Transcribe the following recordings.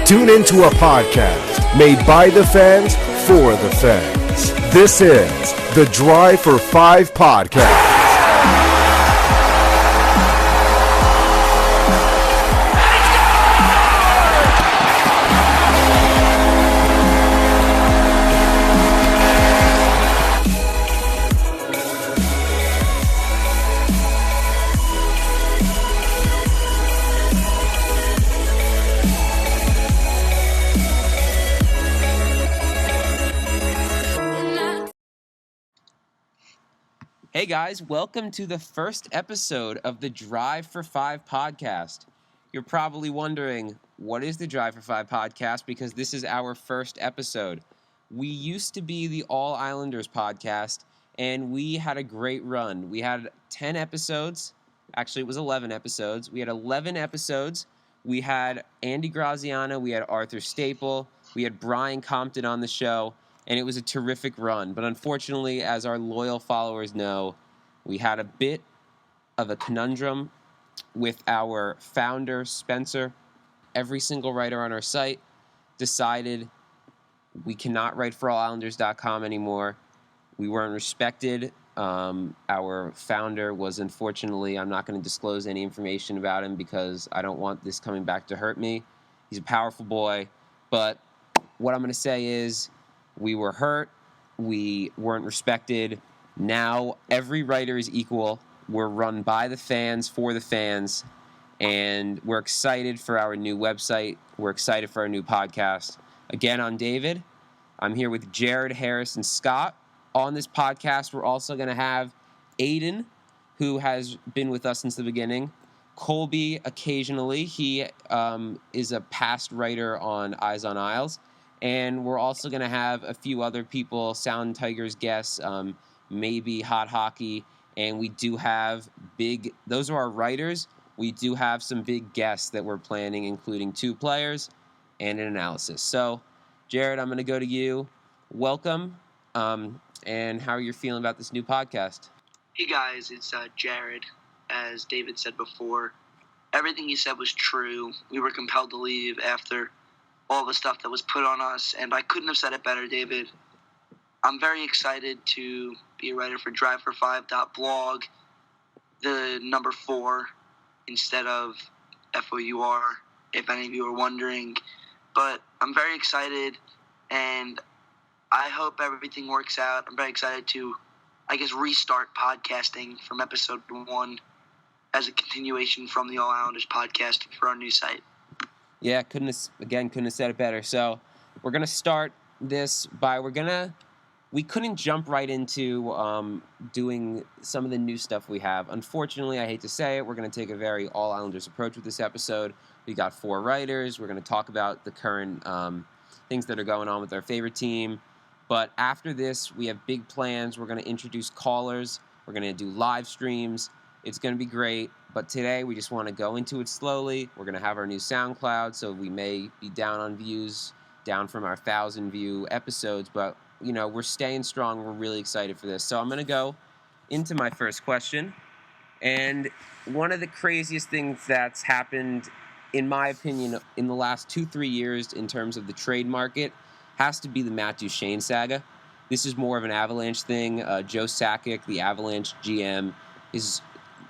Tune into a podcast made by the fans for the fans. This is the Drive for Five podcast. Hey guys, welcome to the first episode of the Drive for Five podcast. You're probably wondering, what is the Drive for Five podcast? Because this is our first episode. We used to be the All Islanders podcast, and we had a great run. We had 10 episodes. Actually, it was 11 episodes. We had 11 episodes. We had Andy Graziano. We had Arthur Staple. We had Brian Compton on the show. And it was a terrific run. But unfortunately, as our loyal followers know, we had a bit of a conundrum with our founder, Spencer. Every single writer on our site decided we cannot write for allislanders.com anymore. We weren't respected. Our founder was, unfortunately, I'm not going to disclose any information about him because I don't want this coming back to hurt me. He's a powerful boy. But what I'm going to say is, we were hurt. We weren't respected. Now every writer is equal. We're run by the fans, for the fans, and we're excited for our new website. We're excited for our new podcast. Again, I'm David. I'm here with Jared, Harris, and Scott. On this podcast, we're also going to have Aiden, who has been with us since the beginning. Colby, occasionally. He is a past writer on Eyes on Isles. And we're also going to have a few other people, Sound Tigers guests, maybe Hot Hockey. And we do have those are our writers. We do have some big guests that we're planning, including 2 players and an analysis. So, Jared, I'm going to go to you. Welcome. And how are you feeling about this new podcast? Hey, guys, it's Jared. As David said before, everything he said was true. We were compelled to leave after all the stuff that was put on us, and I couldn't have said it better, David. I'm very excited to be a writer for drivefor5.blog, the number 4 instead of FOUR, if any of you are wondering. But I'm very excited, and I hope everything works out. I'm very excited to, restart podcasting from episode 1 as a continuation from the All Islanders podcast for our new site. Yeah, couldn't have said it better. So we're going to start this by, we couldn't jump right into doing some of the new stuff we have. Unfortunately, I hate to say it, we're going to take a very All Islanders approach with this episode. We got 4 writers. We're going to talk about the current things that are going on with our favorite team. But after this, we have big plans. We're going to introduce callers. We're going to do live streams. It's going to be great. But today, we just want to go into it slowly. We're going to have our new SoundCloud, so we may be down on views, down from our 1,000-view episodes. But, we're staying strong. We're really excited for this. So I'm going to go into my first question. And one of the craziest things that's happened, in my opinion, in the last 2-3 years in terms of the trade market has to be the Matt Duchene saga. This is more of an Avalanche thing. Joe Sakic, the Avalanche GM, is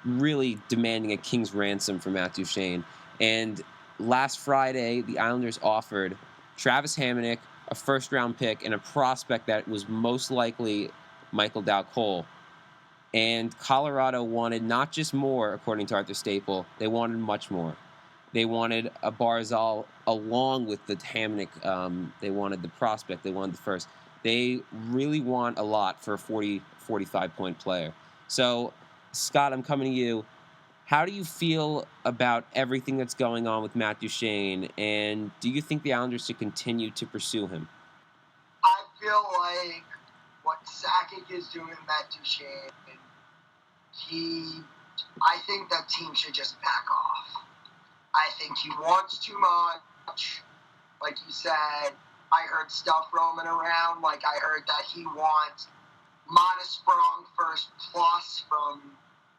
really demanding a king's ransom for Matt Duchene. And last Friday, the Islanders offered Travis Hamonic, a first-round pick, and a prospect that was most likely Michael Dowd-Cole. And Colorado wanted not just more, according to Arthur Staple, they wanted much more. They wanted a Barzal along with the Hamonic. They wanted the prospect. They wanted the first. They really want a lot for a 40, 45-point player. So, Scott, I'm coming to you. How do you feel about everything that's going on with Matt Duchene, and do you think the Islanders should continue to pursue him? I feel like what Sakic is doing with Matt Duchene, I think that team should just back off. I think he wants too much. Like you said, I heard stuff roaming around. Like I heard that he wants Monosprong first plus from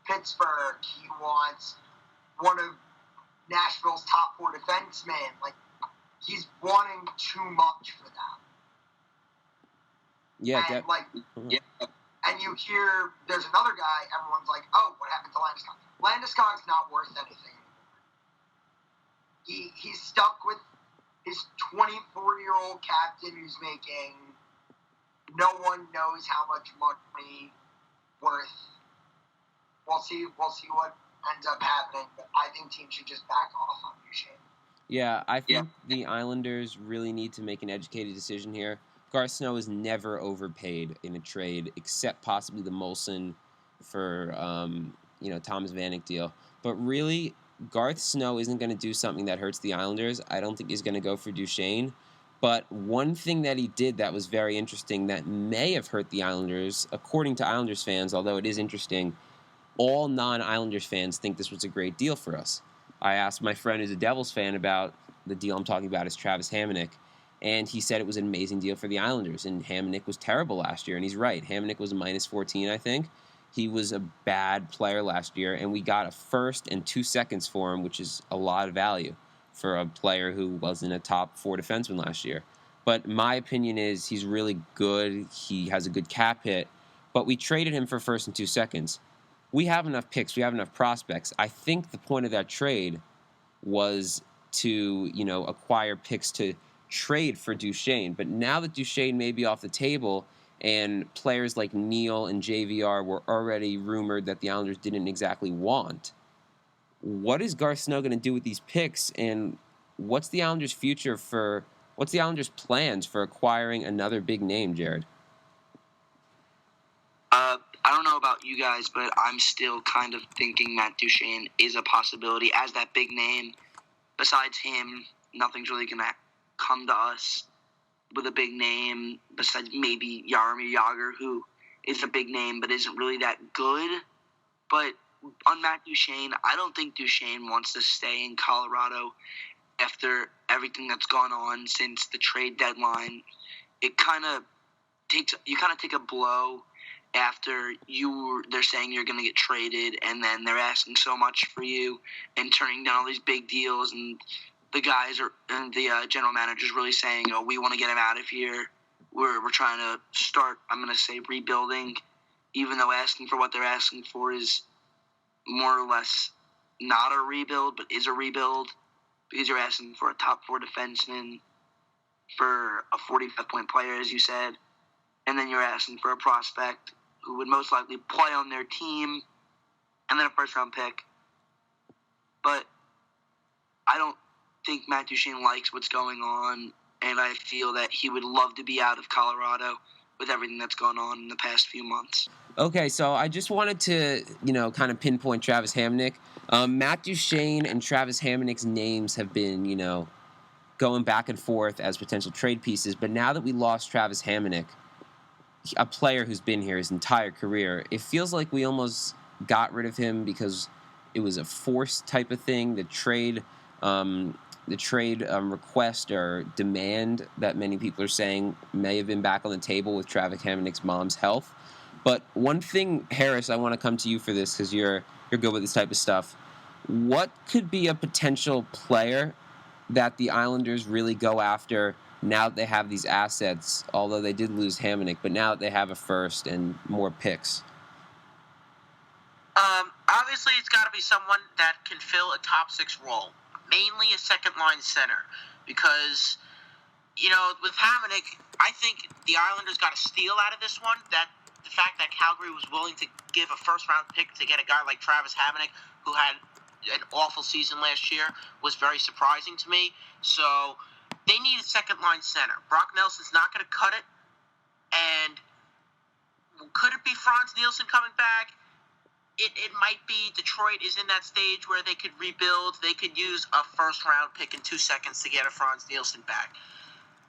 Pittsburgh. He wants one of Nashville's top 4 defensemen. Like he's wanting too much for them. Yeah, and you hear there's another guy, everyone's like, oh, what happened to Landeskog? Landeskog's not worth anything anymore. He's stuck with his 24-year-old captain who's making no one knows how much money worth. We'll see what ends up happening, but I think teams should just back off on Duchesne. Yeah, I think the Islanders really need to make an educated decision here. Garth Snow is never overpaid in a trade, except possibly the Molson for Thomas Vanek deal. But really, Garth Snow isn't going to do something that hurts the Islanders. I don't think he's going to go for Duchesne. But one thing that he did that was very interesting that may have hurt the Islanders, according to Islanders fans, although it is interesting, all non-Islanders fans think this was a great deal for us. I asked my friend who's a Devils fan about the deal I'm talking about is Travis Hamonic, and he said it was an amazing deal for the Islanders, and Hamonic was terrible last year, and he's right. Hamonic was a -14, I think. He was a bad player last year, and we got a first and 2 seconds for him, which is a lot of value for a player who wasn't a top 4 defenseman last year. But my opinion is he's really good. He has a good cap hit, but we traded him for first and 2 seconds. We have enough picks. We have enough prospects. I think the point of that trade was to, acquire picks to trade for Duchesne. But now that Duchesne may be off the table and players like Neal and JVR were already rumored that the Islanders didn't exactly want, what is Garth Snow going to do with these picks? And what's the Islanders' plans for acquiring another big name, Jared? I don't know about you guys, but I'm still kind of thinking Matt Duchesne is a possibility as that big name. Besides him, nothing's really going to come to us with a big name besides maybe Jaromir Jagr, who is a big name but isn't really that good. But on Matt Duchesne, I don't think Duchesne wants to stay in Colorado after everything that's gone on since the trade deadline. You kind of take a blow after they're saying you're going to get traded, and then they're asking so much for you and turning down all these big deals, and the general manager's really saying, we want to get him out of here. We're trying to start, I'm going to say, rebuilding, even though asking for what they're asking for is more or less not a rebuild, but is a rebuild, because you're asking for a top 4 defenseman, for a 45-point player, as you said, and then you're asking for a prospect who would most likely play on their team, and then a first-round pick. But I don't think Matt Duchesne likes what's going on, and I feel that he would love to be out of Colorado with everything that's gone on in the past few months. Okay, so I just wanted to, kind of pinpoint Travis Hamonic. Matt Duchesne and Travis Hamonic's names have been, going back and forth as potential trade pieces, but now that we lost Travis Hamonic, a player who's been here his entire career, it feels like we almost got rid of him because it was a forced type of thing. The trade request or demand that many people are saying may have been back on the table with Travis Hamonic's mom's health. But one thing, Harris, I want to come to you for this because you're good with this type of stuff. What could be a potential player that the Islanders really go after now that they have these assets, although they did lose Hamonic, but now that they have a first and more picks? Obviously, it's got to be someone that can fill a top 6 role, mainly a second-line center, because, with Hamonic, I think the Islanders got a steal out of this one, that the fact that Calgary was willing to give a first-round pick to get a guy like Travis Hamonic, who had an awful season last year, was very surprising to me. So they need a second-line center. Brock Nelson's not going to cut it. And could it be Franz Nielsen coming back? It might be. Detroit is in that stage where they could rebuild. They could use a first-round pick in 2 seconds to get a Franz Nielsen back.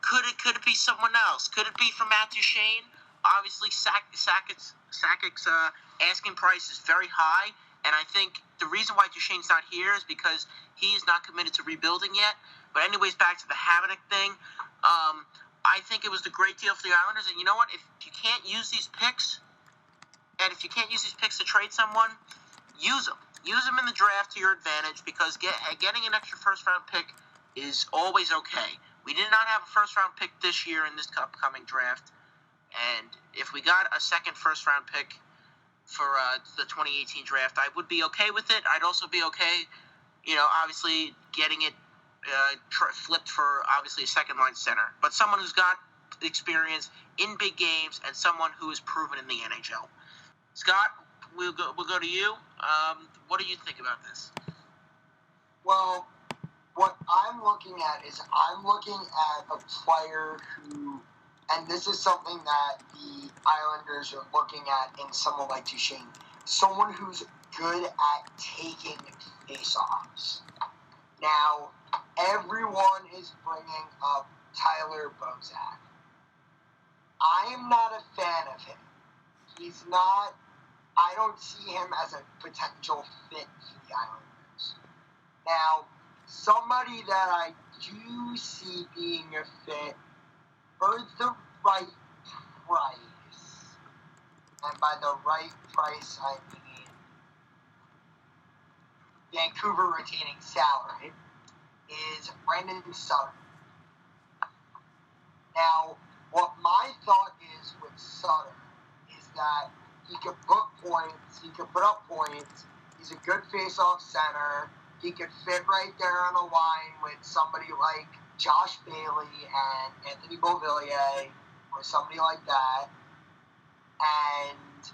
Could it be someone else? Could it be from Matt Duchesne? Obviously, Sakic's asking price is very high, and I think the reason why Duchesne's not here is because he's not committed to rebuilding yet. But anyways, back to the Hamonic thing. I think it was a great deal for the Islanders, and you know what? If you can't use these picks, and if you can't use these picks to trade someone, use them. Use them in the draft to your advantage, because getting an extra first-round pick is always okay. We did not have a first-round pick this year in this upcoming draft, and if we got a second first-round pick for the 2018 draft, I would be okay with it. I'd also be okay, obviously getting it flipped for obviously a second-line center, but someone who's got experience in big games and someone who is proven in the NHL. Scott, we'll go to you. What do you think about this? Well, what I'm looking at is I'm looking at a player who, and this is something that the Islanders are looking at in someone like Duchesne, someone who's good at taking faceoffs. Now, everyone is bringing up Tyler Bozak. I am not a fan of him. I don't see him as a potential fit for the Islanders. Now, somebody that I do see being a fit for the right price, and by the right price I mean Vancouver retaining salary, is Brandon Sutter. Now, what my thought is with Sutter is that he could put points, he could put up points, he's a good face-off center, he could fit right there on a line with somebody like Josh Bailey and Anthony Beauvillier or somebody like that. And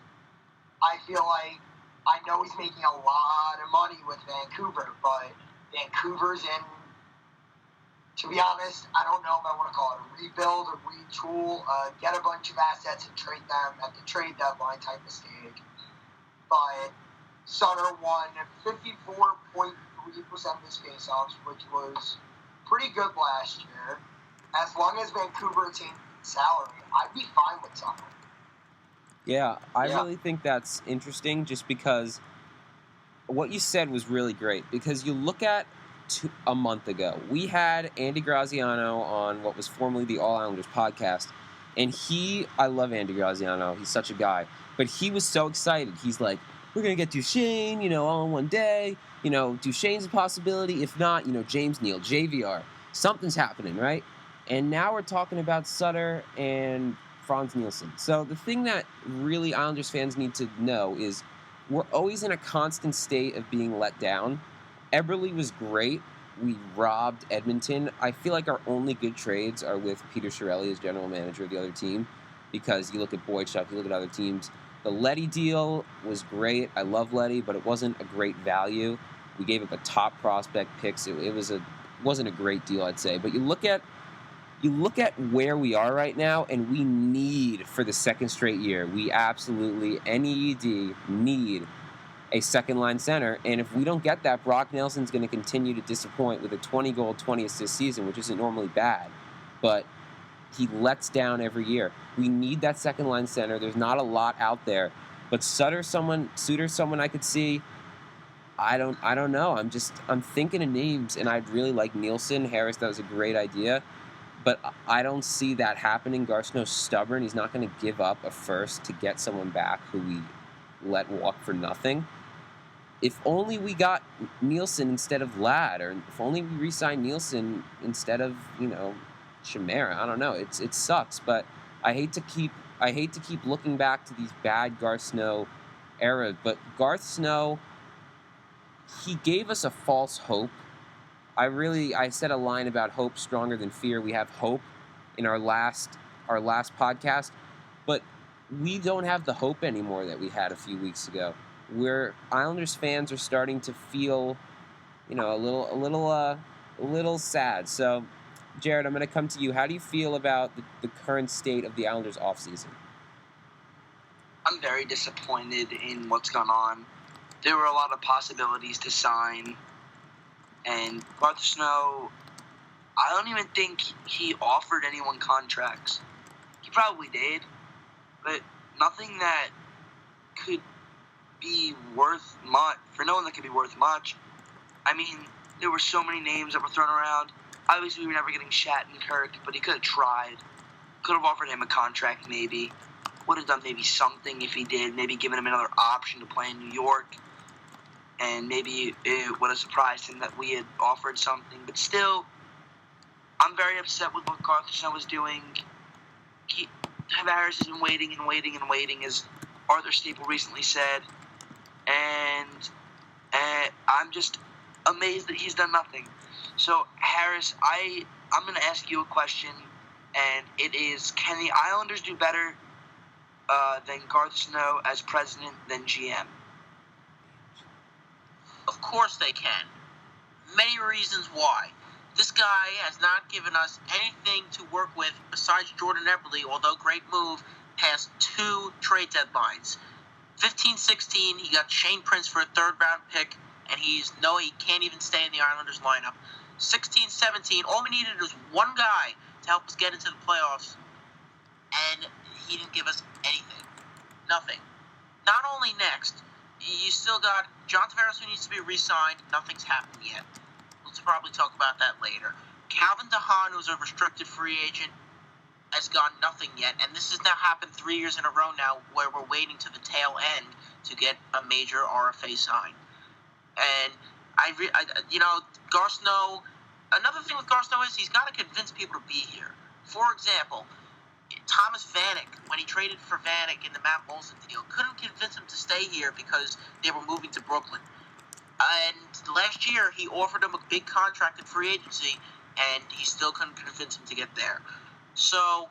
I feel like, I know he's making a lot of money with Vancouver, but Vancouver's in, to be honest, I don't know if I want to call it a rebuild or retool, get a bunch of assets and trade them at the trade deadline type of stage. But Sutter won 54.3% of his faceoffs, which was pretty good last year. As long as Vancouver retained salary, I'd be fine with Sutter. Yeah, I really think that's interesting just because what you said was really great. Because you look at a month ago, we had Andy Graziano on what was formerly the All Islanders podcast, and I love Andy Graziano, he's such a guy, but he was so excited. He's like, we're going to get Duchesne, all in one day, Duchesne's a possibility, if not, James Neal, JVR, something's happening, right? And now we're talking about Sutter and Franz Nielsen. So the thing that really Islanders fans need to know is we're always in a constant state of being let down. Eberle was great. We robbed Edmonton. I feel like our only good trades are with Peter Chiarelli as general manager of the other team, because you look at Boychuk, you look at other teams. The Leddy deal was great. I love Leddy, but it wasn't a great value. We gave up a top prospect picks. It wasn't a great deal, I'd say. But you look at where we are right now, and we need, for the second straight year, we absolutely, NEED, need a second-line center. And if we don't get that, Brock Nelson's going to continue to disappoint with a 20-goal, 20-assist season, which isn't normally bad. But he lets down every year. We need that second-line center. There's not a lot out there. But Suter's someone I could see. I don't know. I'm thinking of names, and I'd really like Nielsen. Harris, that was a great idea. But I don't see that happening. Garceau's stubborn. He's not going to give up a first to get someone back who we let walk for nothing. If only we got Nielsen instead of Ladd, or if only we re-signed Nielsen instead of, Chimera. I don't know. It sucks, but I hate to keep looking back to these bad Garth Snow eras. But Garth Snow, he gave us a false hope. I said a line about hope stronger than fear. We have hope in our last podcast, but we don't have the hope anymore that we had a few weeks ago. Islanders fans are starting to feel, a little sad. So, Jared, I'm going to come to you. How do you feel about the current state of the Islanders offseason? I'm very disappointed in what's gone on. There were a lot of possibilities to sign. And Garth Snow, I don't even think he offered anyone contracts. He probably did, but nothing that could be worth much. For no one that could be worth much. I mean, there were so many names that were thrown around. Obviously, we were never getting Shattenkirk, but he could have tried. Could have offered him a contract, maybe. Would have done maybe something if he did. Maybe given him another option to play in New York. And maybe it would have surprised him that we had offered something. But still, I'm very upset with what Arthur Snow was doing. Harris has been waiting and waiting and waiting, as Arthur Staple recently said, and I'm just amazed that he's done nothing. So, Harris, I'm going to ask you a question, and it is, can the Islanders do better than Garth Snow as president than GM? Of course they can. Many reasons why. This guy has not given us anything to work with besides Jordan Eberle, although great move, past 2 trade deadlines. 15-16, he got Shane Prince for a 3rd-round pick, and he can't even stay in the Islanders lineup. 16-17, all we needed was one guy to help us get into the playoffs, and he didn't give us anything. Nothing. Not only next, you still got John Tavares who needs to be re-signed. Nothing's happened yet. We'll probably talk about that later. Calvin DeHaan, who's a restricted free agent, has gone nothing yet, and this has now happened 3 years in a row now, where we're waiting to the tail end to get a major RFA sign. And Garth Snow. Another thing with Garth Snow is he's got to convince people to be here. For example, Thomas Vanek, when he traded for Vanek in the Matt Molson deal, couldn't convince him to stay here because they were moving to Brooklyn. And last year, he offered him a big contract in free agency, and he still couldn't convince him to get there. So,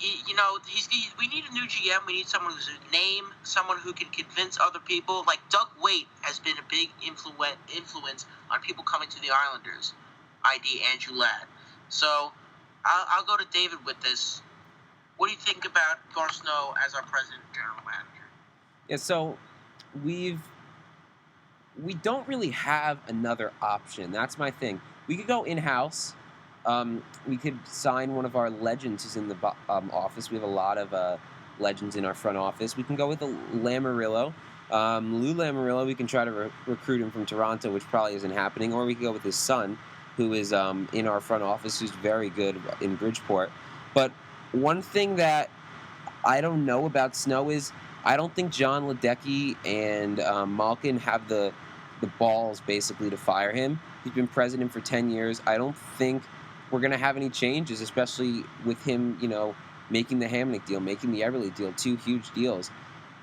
we need a new GM. We need someone who's a name, someone who can convince other people. Like Doug Waite has been a big influence on people coming to the Islanders, i.d. Andrew Ladd. So, I'll go to David with this. What do you think about Garth Snow as our president and general manager? Yeah, so we don't really have another option. That's my thing. We could go in-house. We could sign one of our legends who's in the office. We have a lot of legends in our front office. We can go with Lamoriello. Lou Lamoriello, we can try to recruit him from Toronto, which probably isn't happening. Or we could go with his son, who is in our front office, who's very good in Bridgeport. But one thing that I don't know about Snow is I don't think John Ledecky and Malkin have the balls, basically, to fire him. He's been president for 10 years. I don't think we're going to have any changes, especially with him, making the Hamnick deal, making the Eberle deal, 2 huge deals.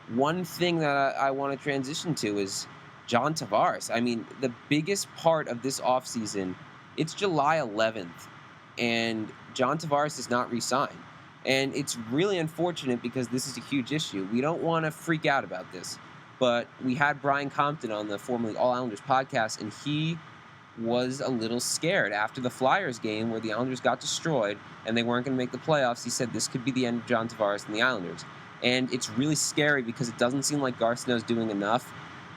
One thing that I want to transition to is John Tavares. I mean, the biggest part of this offseason, it's July 11th, and John Tavares is not re-signed. And it's really unfortunate because this is a huge issue. We don't want to freak out about this, but we had Brian Compton on the formerly All Islanders podcast, and he was a little scared after the Flyers game where the Islanders got destroyed and they weren't going to make the playoffs. He said this could be the end of John Tavares and the Islanders. And it's really scary because it doesn't seem like Garth Snow's doing enough.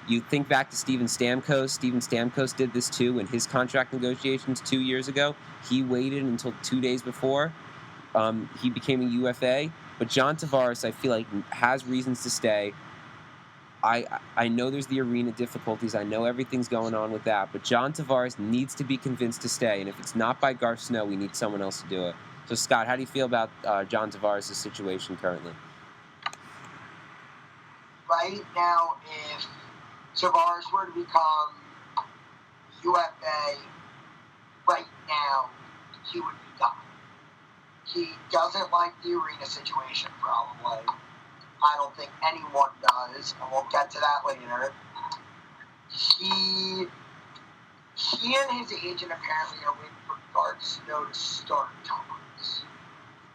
You think back to Steven Stamkos. Steven Stamkos did this too in his contract negotiations 2 years ago. He waited until 2 days before he became a UFA. But John Tavares, I feel like, has reasons to stay. I know there's the arena difficulties. I know everything's going on with that. But John Tavares needs to be convinced to stay. And if it's not by Garth Snow, we need someone else to do it. So, Scott, how do you feel about John Tavares' situation currently? Right now, if Tavares were to become UFA right now, he would be done. He doesn't like the arena situation, probably. I don't think anyone does, and we'll get to that later. He and his agent apparently are waiting for Garth Snow to start talks.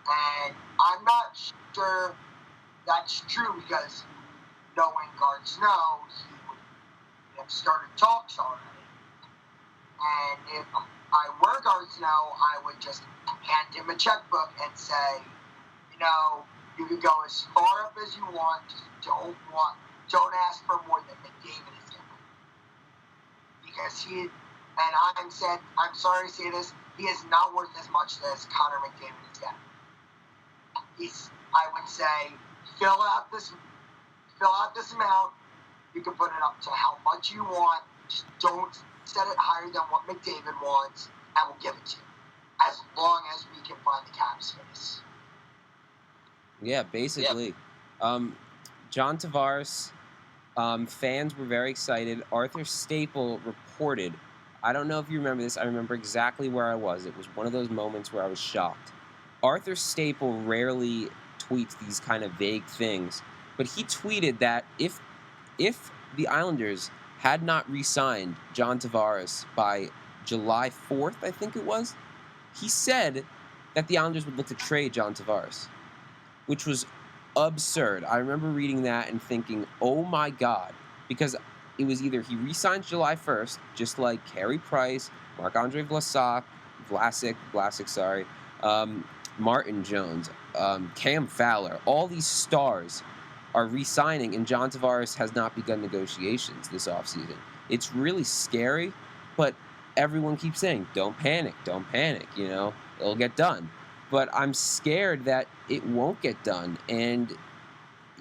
And I'm not sure that's true because knowing Garth Snow, he would have started talks already. And if I were Garth Snow, I would just hand him a checkbook and say, you can go as far up as you want, just don't ask for more than McDavid is given. Because I'm sorry to say this, he is not worth as much as Connor McDavid is getting. I would say, fill out this amount, you can put it up to how much you want, just don't set it higher than what McDavid wants, and we'll give it to you. As long as we can find the cap space. Yeah, basically. Yep. John Tavares, fans were very excited. Arthur Staple reported, I don't know if you remember this. I remember exactly where I was. It was one of those moments where I was shocked. Arthur Staple rarely tweets these kind of vague things, but he tweeted that if the Islanders had not re-signed John Tavares by July 4th, I think it was, he said that the Islanders would look to trade John Tavares, which was absurd. I remember reading that and thinking, oh my God, because it was either he re-signs July 1st, just like Carey Price, Marc-Andre Vlasic, Martin Jones, Cam Fowler, all these stars are re-signing, and John Tavares has not begun negotiations this offseason. It's really scary, but everyone keeps saying, don't panic, it'll get done. But I'm scared that it won't get done, and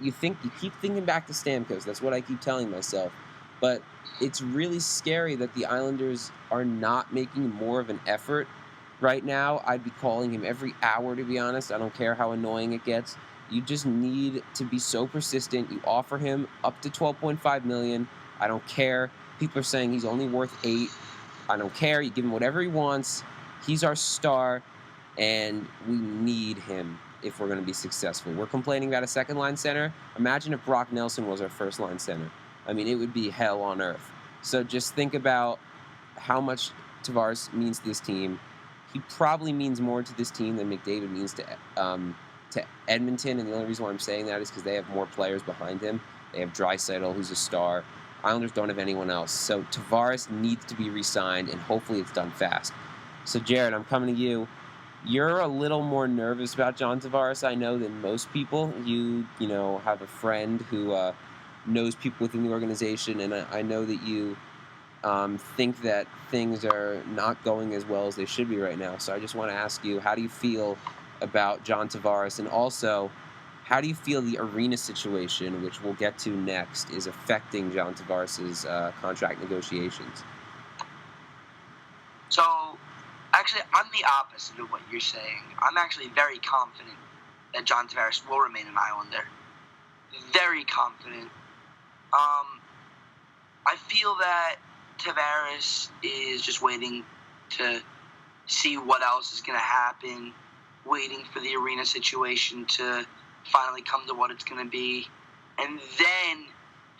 you keep thinking back to Stamkos. That's what I keep telling myself. But it's really scary that the Islanders are not making more of an effort right now. I'd be calling him every hour, to be honest. I don't care how annoying it gets. You just need to be so persistent. You offer him up to $12.5 million. I don't care. People are saying he's only worth $8 million. I don't care. You give him whatever he wants. He's our star, and we need him if we're going to be successful. We're complaining about a second-line center. Imagine if Brock Nelson was our first-line center. I mean, it would be hell on earth. So just think about how much Tavares means to this team. He probably means more to this team than McDavid means to Edmonton, and the only reason why I'm saying that is because they have more players behind him. They have Draisaitl, who's a star. Islanders don't have anyone else. So Tavares needs to be re-signed, and hopefully it's done fast. So, Jared, I'm coming to you. You're a little more nervous about John Tavares, I know, than most people. You have a friend who knows people within the organization, and I know that you think that things are not going as well as they should be right now. So I just want to ask you, how do you feel about John Tavares? And also, how do you feel the arena situation, which we'll get to next, is affecting John Tavares' contract negotiations? So, actually, I'm the opposite of what you're saying. I'm actually very confident that John Tavares will remain an Islander. Very confident. I feel that Tavares is just waiting to see what else is going to happen, waiting for the arena situation to finally come to what it's going to be, and then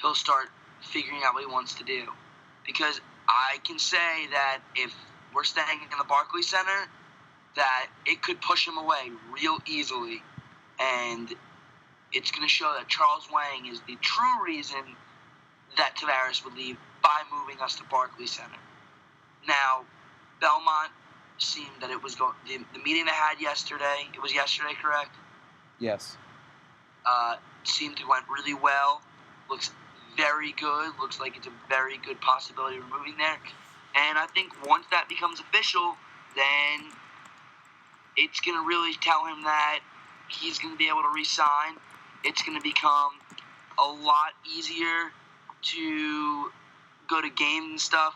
he'll start figuring out what he wants to do. Because I can say that if we're staying in the Barclays Center, that it could push him away real easily, and it's going to show that Charles Wang is the true reason that Tavares would leave by moving us to Barclays Center. Now, Belmont seemed that it was the meeting they had yesterday. It was yesterday, correct? Yes. Seemed to went really well. Looks very good. Looks like it's a very good possibility of moving there. And I think once that becomes official, then it's going to really tell him that he's going to be able to re-sign. It's going to become a lot easier to go to games and stuff.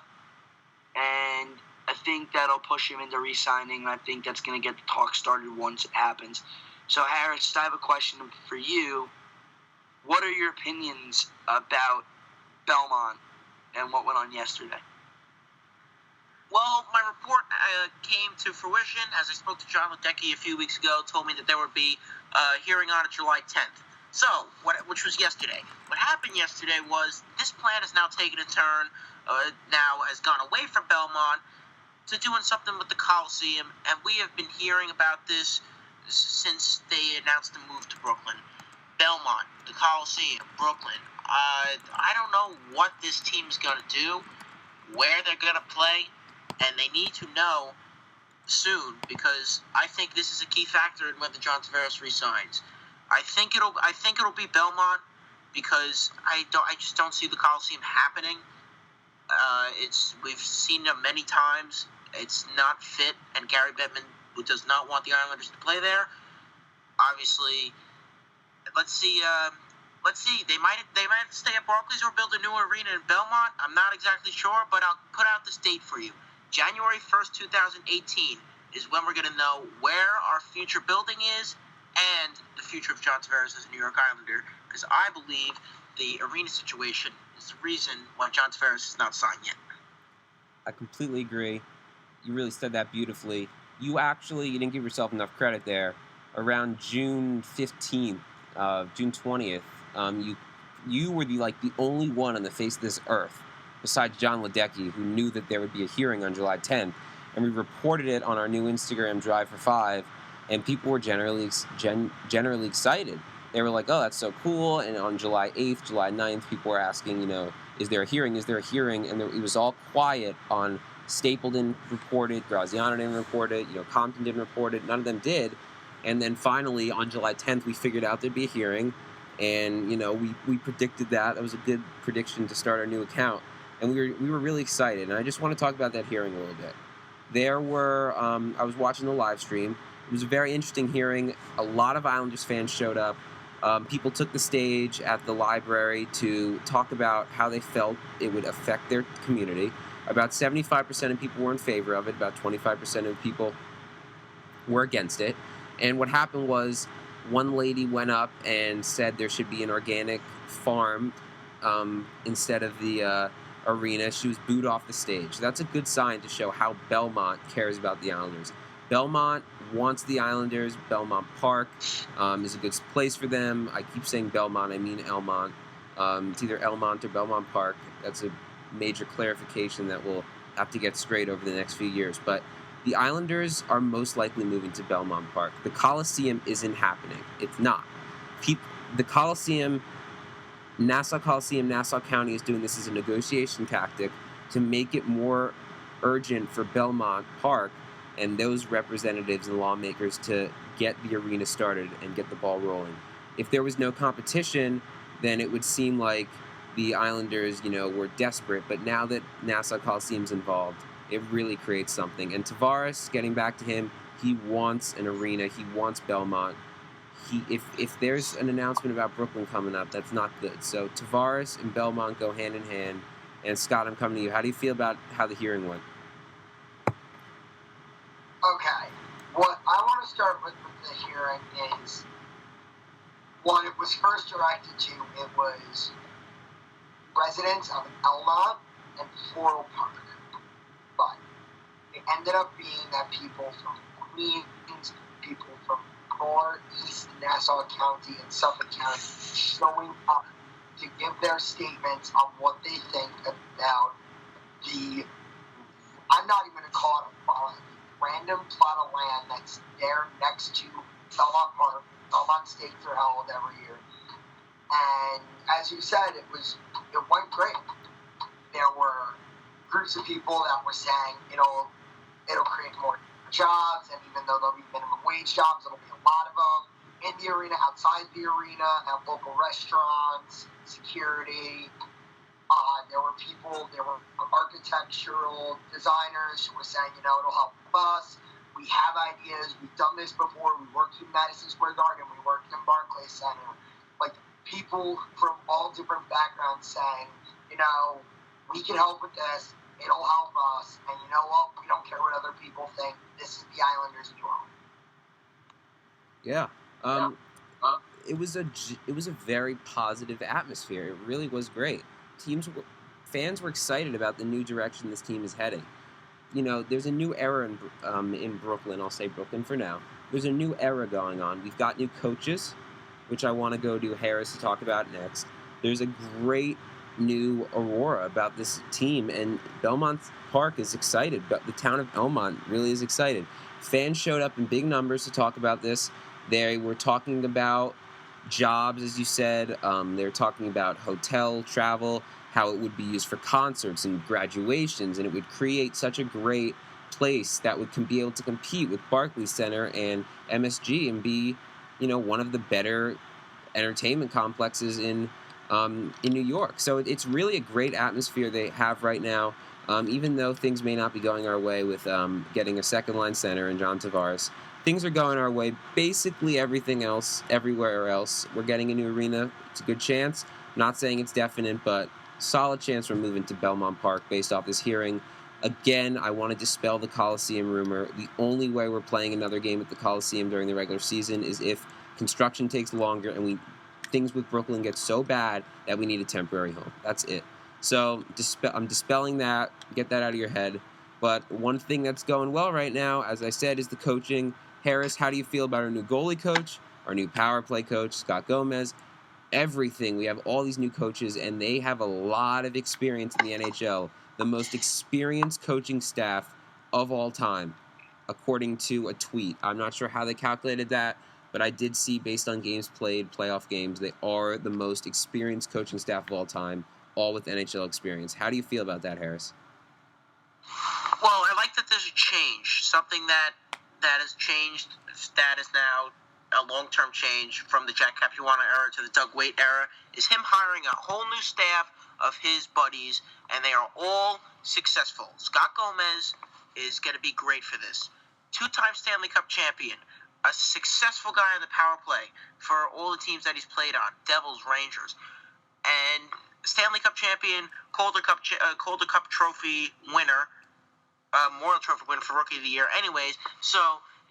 And I think that'll push him into re-signing. And I think that's going to get the talk started once it happens. So, Harris, I have a question for you. What are your opinions about Belmont and what went on yesterday? Well, my report came to fruition as I spoke to John Ledecky a few weeks ago, told me that there would be a hearing on it July 10th. So, which was yesterday. What happened yesterday was this plan has now taken a turn, now has gone away from Belmont to doing something with the Coliseum, and we have been hearing about this since they announced the move to Brooklyn. Belmont, the Coliseum, Brooklyn. I don't know what this team's going to do, where they're going to play, and they need to know soon, because I think this is a key factor in whether John Tavares resigns. I think it'll be Belmont, because I just don't see the Coliseum happening. We've seen them many times. It's not fit, and Gary Bettman, who does not want the Islanders to play there. Obviously, let's see. They might stay at Barclays or build a new arena in Belmont. I'm not exactly sure, but I'll put out this date for you. January 1st, 2018 is when we're going to know where our future building is and the future of John Tavares as a New York Islander, because I believe the arena situation is the reason why John Tavares is not signed yet. I completely agree. You really said that beautifully. You didn't give yourself enough credit there. Around June 15th, June 20th, you were the only one on the face of this earth, besides John Ledecky, who knew that there would be a hearing on July 10th, and we reported it on our new Instagram, Drive for Five, and people were generally excited. They were like, "Oh, that's so cool!" And on July 8th, July 9th, people were asking, "Is there a hearing? Is there a hearing?" And it was all quiet on. Stapleton reported, Graziano didn't report it, Compton didn't report it, none of them did. And then finally, on July 10th, we figured out there'd be a hearing, and, we predicted that. That was a good prediction to start our new account, and we were really excited. And I just want to talk about that hearing a little bit. There were, I was watching the live stream. It was a very interesting hearing. A lot of Islanders fans showed up. People took the stage at the library to talk about how they felt it would affect their community. About 75% of people were in favor of it. About 25% of people were against it. And what happened was one lady went up and said there should be an organic farm instead of the arena. She was booed off the stage. That's a good sign to show how Belmont cares about the Islanders. Belmont wants the Islanders. Belmont Park is a good place for them. I keep saying Belmont. I mean Elmont. It's either Elmont or Belmont Park. That's a major clarification that we'll have to get straight over the next few years. But the Islanders are most likely moving to Belmont Park. The Coliseum isn't happening. It's not. The Coliseum, Nassau County is doing this as a negotiation tactic to make it more urgent for Belmont Park and those representatives and lawmakers to get the arena started and get the ball rolling. If there was no competition, then it would seem like the Islanders, were desperate, but now that Nassau Coliseum's involved, it really creates something. And Tavares, getting back to him, he wants an arena. He wants Belmont. If there's an announcement about Brooklyn coming up, that's not good. So Tavares and Belmont go hand in hand. And Scott, I'm coming to you. How do you feel about how the hearing went? Okay. What I want to start with the hearing is what it was first directed to. It was residents of Elmont and Floral Park. But it ended up being that people from Queens, people from Northeast Nassau County and Suffolk County showing up to give their statements on what they think about I'm not even going to call it a farm, random plot of land that's there next to Belmont Park. Belmont Stakes are held every year. And as you said, it went great. There were groups of people that were saying, it'll create more jobs, and even though there'll be minimum wage jobs, there'll be a lot of them in the arena, outside the arena, at local restaurants, security. There were architectural designers who were saying, it'll help us. We have ideas. We've done this before. We worked in Madison Square Garden. We worked in Barclays Center. People from all different backgrounds saying, we can help with this. It'll help us. And you know what? We don't care what other people think. This is the Islanders we want. Yeah. It was a very positive atmosphere. It really was great. Fans were excited about the new direction this team is heading. There's a new era in Brooklyn. I'll say Brooklyn for now. There's a new era going on. We've got new coaches, which I want to go to Harris to talk about next. There's a great new aurora about this team, and Belmont Park is excited. But the town of Elmont really is excited. Fans showed up in big numbers to talk about this. They were talking about jobs, as you said. They were talking about hotel, travel, how it would be used for concerts and graduations, and it would create such a great place that would be able to compete with Barclays Center and MSG and be, one of the better entertainment complexes in New York. So it's really a great atmosphere they have right now, even though things may not be going our way with getting a second-line center and John Tavares. Things are going our way. Basically everything else, everywhere else. We're getting a new arena. It's a good chance. Not saying it's definite, but solid chance we're moving to Belmont Park based off this hearing. Again, I want to dispel the Coliseum rumor. The only way we're playing another game at the Coliseum during the regular season is if construction takes longer and things with Brooklyn get so bad that we need a temporary home. That's it. So I'm dispelling that. Get that out of your head. But one thing that's going well right now, as I said, is the coaching. Harris, how do you feel about our new goalie coach, our new power play coach, Scott Gomez? Everything. We have all these new coaches, and they have a lot of experience in the NHL. The most experienced coaching staff of all time, according to a tweet. I'm not sure how they calculated that, but I did see, based on games played, playoff games, they are the most experienced coaching staff of all time, all with NHL experience. How do you feel about that, Harris? Well, I like that there's a change, something that has changed. That is now a long-term change from the Jack Capuano era to the Doug Weight era, is him hiring a whole new staff of his buddies, and they are all successful. Scott Gomez is going to be great for this. Two-time Stanley Cup champion, a successful guy on the power play for all the teams that he's played on, Devils, Rangers, and Stanley Cup champion, Calder Cup trophy winner, Memorial Trophy winner for Rookie of the Year. Anyways, so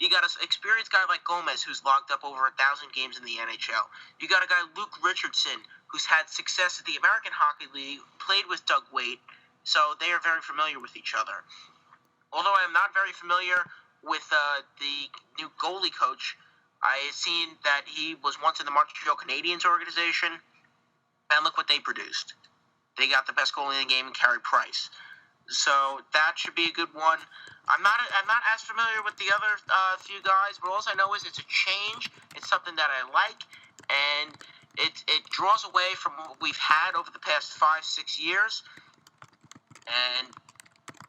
you got an experienced guy like Gomez, who's logged up over 1,000 games in the NHL. You got a guy, Luke Richardson, who's had success at the American Hockey League, played with Doug Weight, so they are very familiar with each other. Although I am not very familiar with the new goalie coach, I have seen that he was once in the Montreal Canadiens organization, and look what they produced. They got the best goalie in the game in Carey Price. So that should be a good one. I'm not as familiar with the other few guys, but all I know is it's a change. It's something that I like, and it draws away from what we've had over the past 5-6 years. And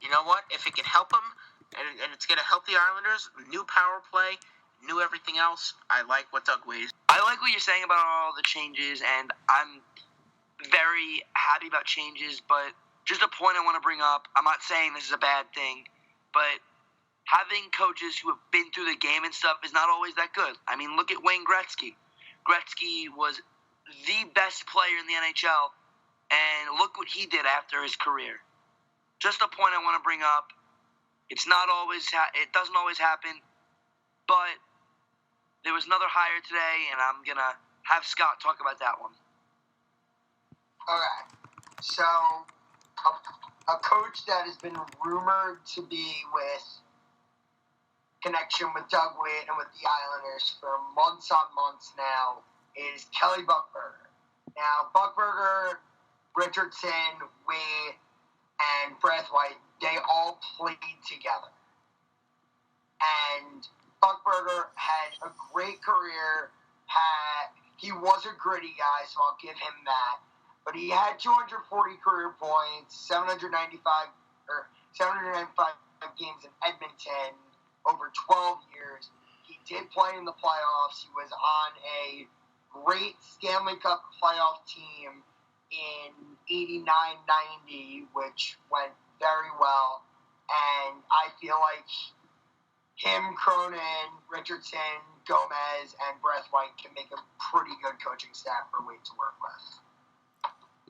you know what? If it can help them, and it's going to help the Islanders, new power play, new everything else, I like what Doug Weight. I like what you're saying about all the changes, and I'm very happy about changes, but just a point I want to bring up, I'm not saying this is a bad thing, but having coaches who have been through the game and stuff is not always that good. I mean, look at Wayne Gretzky. Gretzky was the best player in the NHL, and look what he did after his career. Just a point I want to bring up. It's not always it doesn't always happen, but there was another hire today, and I'm gonna have Scott talk about that one. Okay, so a coach that has been rumored to be with connection with Doug Weight and with the Islanders for months on months now is Kelly Buckberger. Now, Buckberger, Richardson, Weight, and Braithwaite, they all played together. And Buckberger had a great career. He was a gritty guy, so I'll give him that. But he had 240 career points, 795 games in Edmonton over 12 years. He did play in the playoffs. He was on a great Stanley Cup playoff team in 89-90, which went very well. And I feel like him, Cronin, Richardson, Gomez, and Braithwaite can make a pretty good coaching staff for Weight to work with.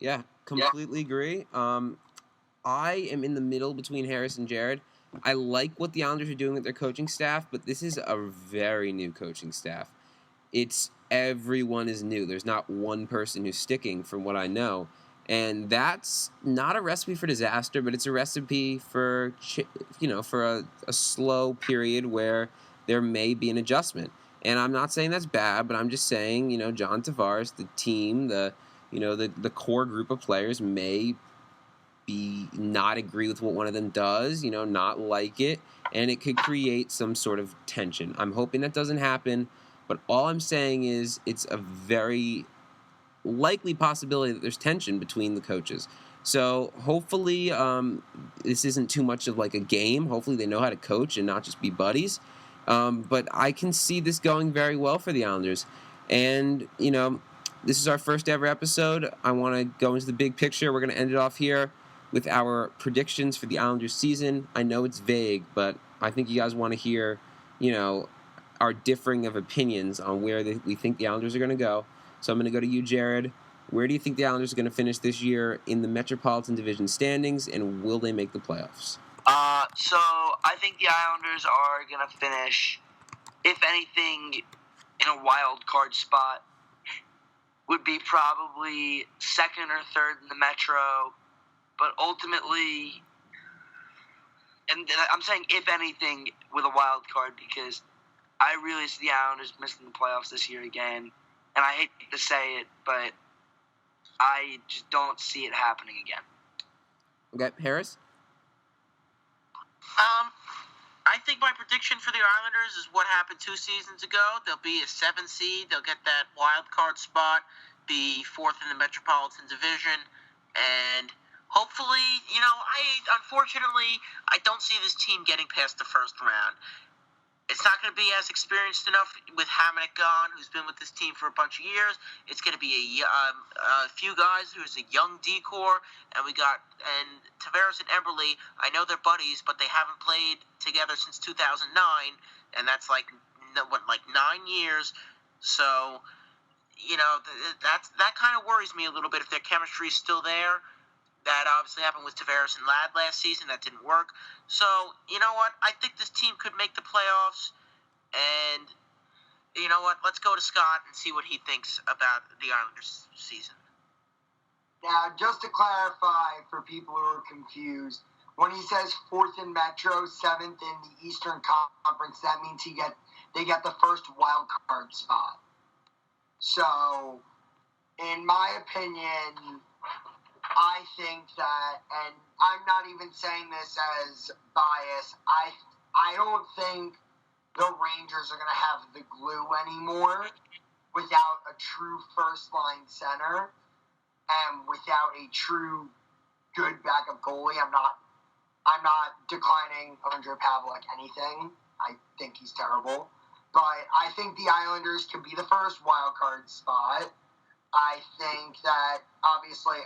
Yeah, completely agree. I am in the middle between Harris and Jared. I like what the Islanders are doing with their coaching staff, but this is a very new coaching staff. Everyone is new. There's not one person who's sticking, from what I know. And that's not a recipe for disaster, but it's a recipe for, for a slow period where there may be an adjustment. And I'm not saying that's bad, but I'm just saying, John Tavares, the team, the core group of players may be not agree with what one of them does, not like it, and it could create some sort of tension. I'm hoping that doesn't happen, but all I'm saying is it's a very likely possibility that there's tension between the coaches. So hopefully this isn't too much of like a game. Hopefully they know how to coach and not just be buddies. But I can see this going very well for the Islanders. And, this is our first ever episode. I want to go into the big picture. We're going to end it off here with our predictions for the Islanders season. I know it's vague, but I think you guys want to hear, our differing of opinions on where we think the Islanders are going to go. So I'm going to go to you, Jared. Where do you think the Islanders are going to finish this year in the Metropolitan Division standings, and will they make the playoffs? So I think the Islanders are going to finish, if anything, in a wild card spot. Would be probably second or third in the Metro, But ultimately, and I'm saying if anything with a wild card, because I really see the Islanders missing the playoffs this year again. And I hate to say it, but I just don't see it happening again. Okay, Harris? I think my prediction for the Islanders is what happened 2 seasons ago. They'll be a 7th seed. They'll get that wild card spot, be 4th in the Metropolitan Division, and hopefully, unfortunately, I don't see this team getting past the first round. It's not going to be as experienced enough with Hamonic gone, who's been with this team for a bunch of years. It's going to be a few guys who's a young decor, and Tavares and Eberle. I know they're buddies, but they haven't played together since 2009, and that's like 9 years. So, that kind of worries me a little bit if their chemistry is still there. That obviously happened with Tavares and Ladd last season. That didn't work. So, you know what? I think this team could make the playoffs. And, you know what? Let's go to Scott and see what he thinks about the Islanders season. Now, just to clarify for people who are confused, when he says 4th in Metro, 7th in the Eastern Conference, that means they get the first wild card spot. So, in my opinion, I think that, and I'm not even saying this as bias, I don't think the Rangers are going to have the glue anymore without a true first-line center and without a true good backup goalie. I'm not declining Andre Pavlik anything. I think he's terrible. But I think the Islanders could be the first wild card spot. I think that, obviously,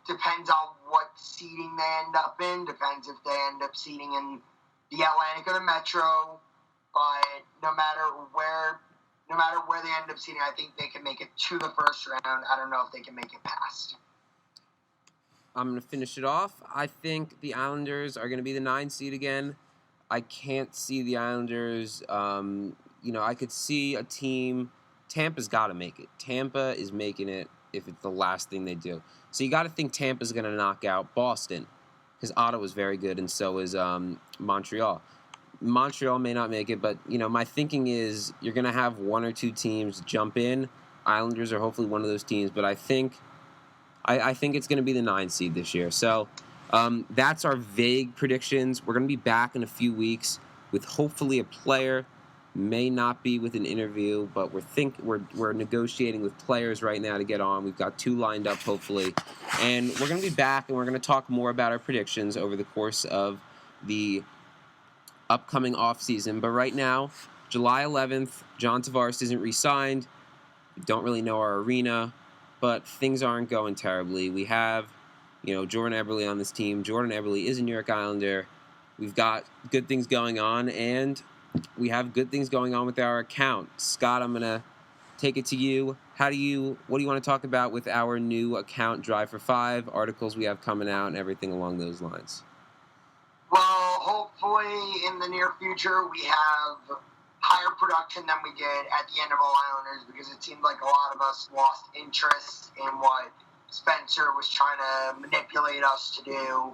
depends on what seeding they end up in. Depends if they end up seeding in the Atlantic or the Metro. But no matter where they end up seeding, I think they can make it to the first round. I don't know if they can make it past. I'm going to finish it off. I think the Islanders are going to be the 9 seed again. I can't see the Islanders. I could see a team. Tampa's got to make it. Tampa is making it if it's the last thing they do. So you got to think Tampa's going to knock out Boston because Ottawa's very good and so is Montreal. Montreal may not make it, but, my thinking is you're going to have 1 or 2 teams jump in. Islanders are hopefully one of those teams, but I think it's going to be the 9 seed this year. So that's our vague predictions. We're going to be back in a few weeks with hopefully a player. May not be with an interview, but we're negotiating with players right now to get on. We've got 2 lined up, hopefully. And we're going to be back, and we're going to talk more about our predictions over the course of the upcoming offseason. But right now, July 11th, John Tavares isn't re-signed. We don't really know our arena, but things aren't going terribly. We have, Jordan Eberle on this team. Jordan Eberle is a New York Islander. We've got good things going on, and we have good things going on with our account. Scott, I'm going to take it to you. What do you want to talk about with our new account, Drive for 5, articles we have coming out and everything along those lines? Well, hopefully in the near future we have higher production than we did at the end of All Islanders because it seemed like a lot of us lost interest in what Spencer was trying to manipulate us to do.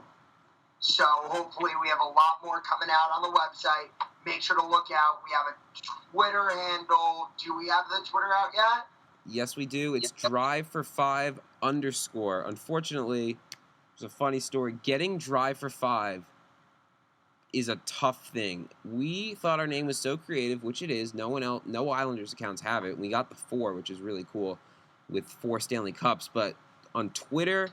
So hopefully we have a lot more coming out on the website. Make sure to look out. We have a Twitter handle. Do we have the Twitter out yet? Yes, we do. It's Drive4 _. Unfortunately, there's a funny story. Getting Drive4 is a tough thing. We thought our name was so creative, which it is. No Islanders accounts have it. We got the 4, which is really cool, with 4 Stanley Cups. But on Twitter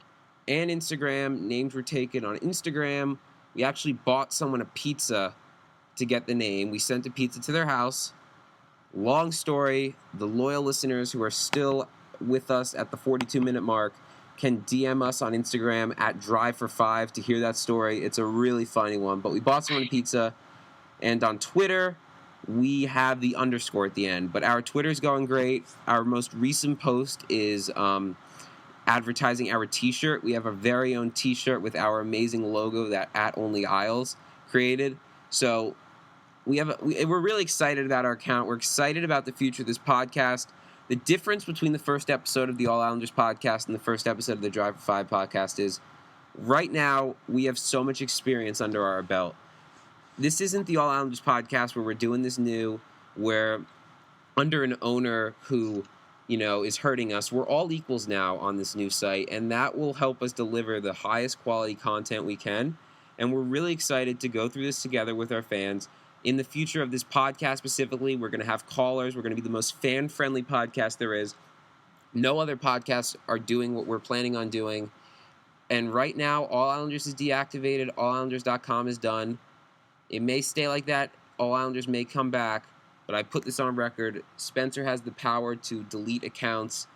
and Instagram, names were taken. On Instagram, we actually bought someone a pizza to get the name. We sent a pizza to their house. Long story. The loyal listeners who are still with us at the 42-minute mark can DM us on Instagram at Drive4 to hear that story. It's a really funny one. But we bought someone a pizza. And on Twitter, we have the _ at the end. But our Twitter's going great. Our most recent post is advertising our T-shirt. We have our very own T-shirt with our amazing logo that @OnlyIsles created. So we're really excited about our account. We're excited about the future of this podcast. The difference between the first episode of the All Islanders podcast and the first episode of the Drive for 5 podcast is right now we have so much experience under our belt. This isn't the All Islanders podcast where we're doing this new, where under an owner who, is hurting us. We're all equals now on this new site, and that will help us deliver the highest quality content we can. And we're really excited to go through this together with our fans. In the future of this podcast specifically, we're going to have callers. We're going to be the most fan-friendly podcast there is. No other podcasts are doing what we're planning on doing. And right now, All Islanders is deactivated. AllIslanders.com is done. It may stay like that. All Islanders may come back. But I put this on record. Spencer has the power to delete accounts.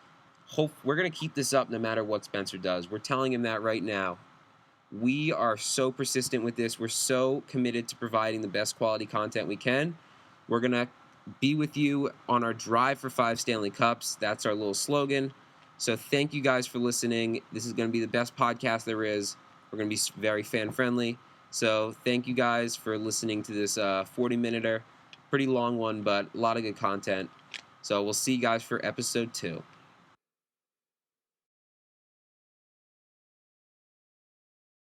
We're going to keep this up no matter what Spencer does. We're telling him that right now. We are so persistent with this. We're so committed to providing the best quality content we can. We're going to be with you on our Drive for 5 Stanley Cups. That's our little slogan. So thank you guys for listening. This is going to be the best podcast there is. We're going to be very fan-friendly. So thank you guys for listening to this 40-minuter. Pretty long one, but a lot of good content. So we'll see you guys for episode 2.